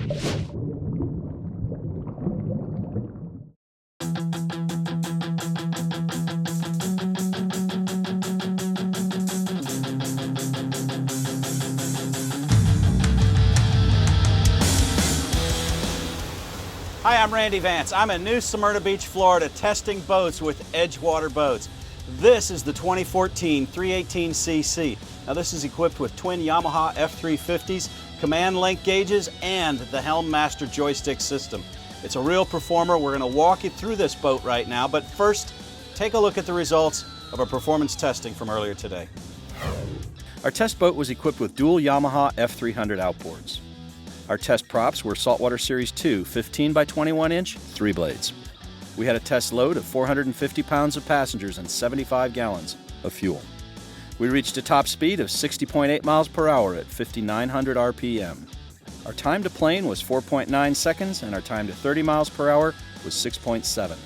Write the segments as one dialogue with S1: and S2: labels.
S1: Hi, I'm Randy Vance. I'm in New Smyrna Beach, Florida, testing boats with EdgeWater boats. This is the 2014 318cc. Now this is equipped with twin Yamaha F350s, command link gauges, and the Helm Master joystick system. It's a real performer. We're going to walk you through this boat right now, but first, take a look at the results of our performance testing from earlier today. Our test boat was equipped with dual Yamaha F300 outboards. Our test props were Saltwater Series 2 15 by 21 inch 3 blades. We had a test load of 450 pounds of passengers and 75 gallons of fuel. We reached a top speed of 60.8 miles per hour at 5,900 RPM. Our time to plane was 4.9 seconds and our time to 30 miles per hour was 6.7.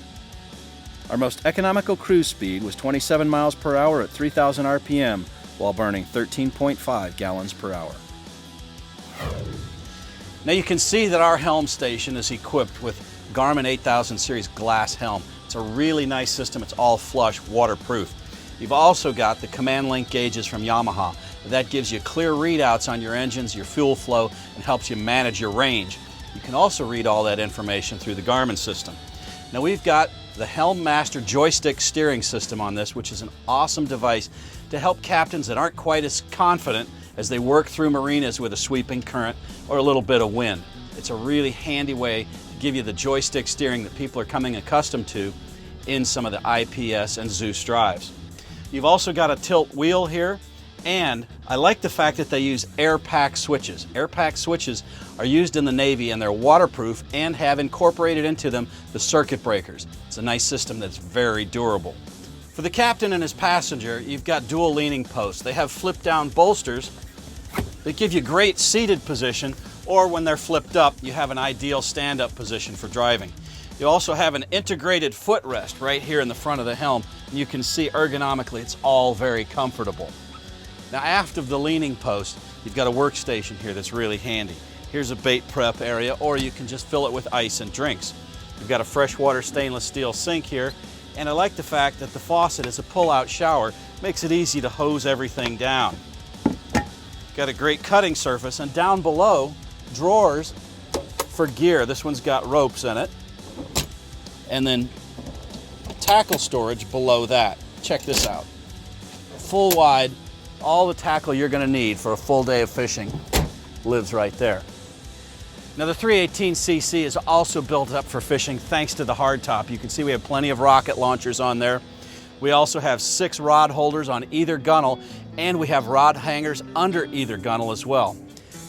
S1: Our most economical cruise speed was 27 miles per hour at 3,000 RPM while burning 13.5 gallons per hour. Now you can see that our helm station is equipped with Garmin 8000 series glass helm. It's a really nice system. It's all flush, waterproof. You've also got the command link gauges from Yamaha. That gives you clear readouts on your engines, your fuel flow, and helps you manage your range. You can also read all that information through the Garmin system. Now we've got the Helm Master joystick steering system on this, which is an awesome device to help captains that aren't quite as confident as they work through marinas with a sweeping current or a little bit of wind. It's a really handy way to give you the joystick steering that people are coming accustomed to in some of the IPS and Zeus drives. You've also got a tilt wheel here, and I like the fact that they use air pack switches. Air pack switches are used in the Navy and they're waterproof and have incorporated into them the circuit breakers. It's a nice system that's very durable. For the captain and his passenger, you've got dual leaning posts. They have flip down bolsters that give you great seated position, or when they're flipped up, you have an ideal stand-up position for driving. You also have an integrated footrest right here in the front of the helm, and you can see ergonomically it's all very comfortable. Now aft of the leaning post, you've got a workstation here that's really handy. Here's a bait prep area, or you can just fill it with ice and drinks. You've got a freshwater stainless steel sink here, and I like the fact that the faucet is a pull-out shower, makes it easy to hose everything down. Got a great cutting surface, and down below, drawers for gear. This one's got ropes in it. And then tackle storage below that. Check this out. Full wide, all the tackle you're going to need for a full day of fishing lives right there. Now the 318cc is also built up for fishing thanks to the hardtop. You can see we have plenty of rocket launchers on there. We also have 6 rod holders on either gunnel, and we have rod hangers under either gunnel as well.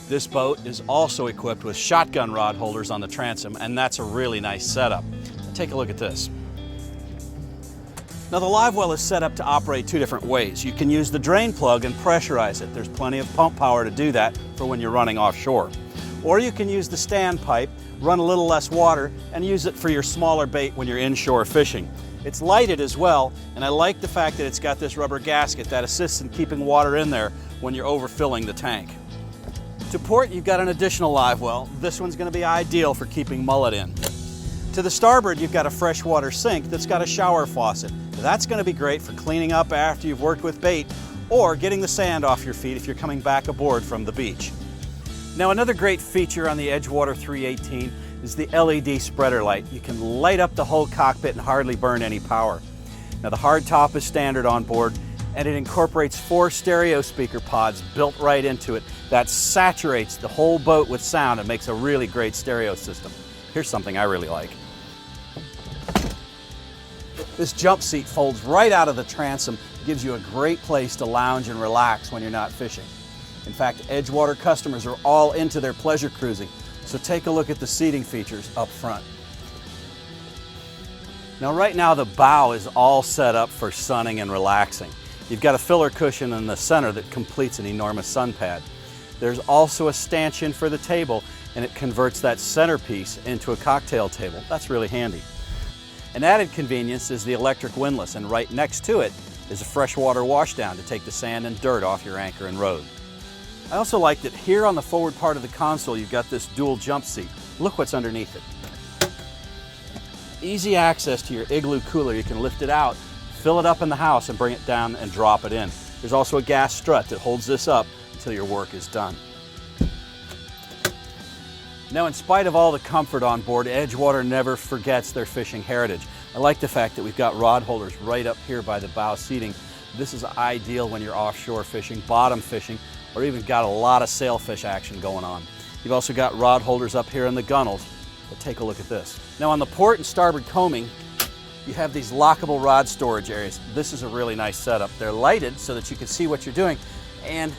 S1: This boat is also equipped with shotgun rod holders on the transom, and that's a really nice setup. Take a look at this. Now the live well is set up to operate 2 different ways. You can use the drain plug and pressurize it. There's plenty of pump power to do that for when you're running offshore. Or you can use the standpipe, run a little less water, and use it for your smaller bait when you're inshore fishing. It's lighted as well, and I like the fact that it's got this rubber gasket that assists in keeping water in there when you're overfilling the tank. To port, you've got an additional live well. This one's going to be ideal for keeping mullet in. To the starboard, you've got a freshwater sink that's got a shower faucet. That's going to be great for cleaning up after you've worked with bait or getting the sand off your feet if you're coming back aboard from the beach. Now another great feature on the EdgeWater 318 is the LED spreader light. You can light up the whole cockpit and hardly burn any power. Now the hardtop is standard on board, and it incorporates 4 stereo speaker pods built right into it that saturates the whole boat with sound and makes a really great stereo system. Here's something I really like. This jump seat folds right out of the transom, gives you a great place to lounge and relax when you're not fishing. In fact, EdgeWater customers are all into their pleasure cruising, so take a look at the seating features up front. Now right now the bow is all set up for sunning and relaxing. You've got a filler cushion in the center that completes an enormous sun pad. There's also a stanchion for the table, and it converts that centerpiece into a cocktail table. That's really handy. An added convenience is the electric windlass, and right next to it is a freshwater washdown to take the sand and dirt off your anchor and rode. I also like that here on the forward part of the console you've got this dual jump seat. Look what's underneath it. Easy access to your Igloo cooler. You can lift it out, fill it up in the house, and bring it down and drop it in. There's also a gas strut that holds this up until your work is done. Now, in spite of all the comfort on board, EdgeWater never forgets their fishing heritage. I like the fact that we've got rod holders right up here by the bow seating. This is ideal when you're offshore fishing, bottom fishing, or even got a lot of sailfish action going on. You've also got rod holders up here in the gunnels, but take a look at this. Now, on the port and starboard coaming, you have these lockable rod storage areas. This is a really nice setup. They're lighted so that you can see what you're doing, and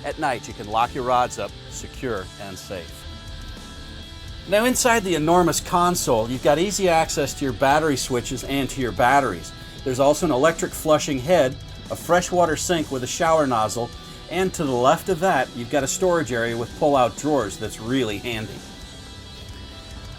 S1: at night you can lock your rods up secure and safe. Now, inside the enormous console, you've got easy access to your battery switches and to your batteries. There's also an electric flushing head, a freshwater sink with a shower nozzle, and to the left of that, you've got a storage area with pull-out drawers that's really handy.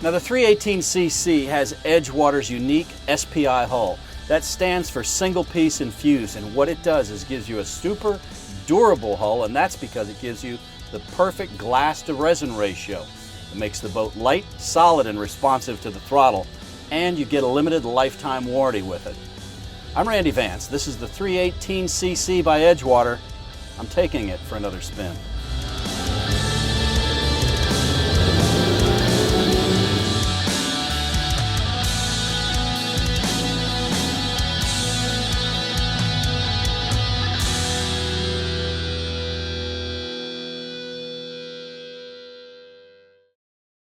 S1: Now, the 318cc has EdgeWater's unique SPI hull. That stands for single piece infused, and what it does is gives you a super durable hull, and that's because it gives you the perfect glass to resin ratio. It makes the boat light, solid, and responsive to the throttle, and you get a limited lifetime warranty with it. I'm Randy Vance. This is the 318cc by EdgeWater. I'm taking it for another spin.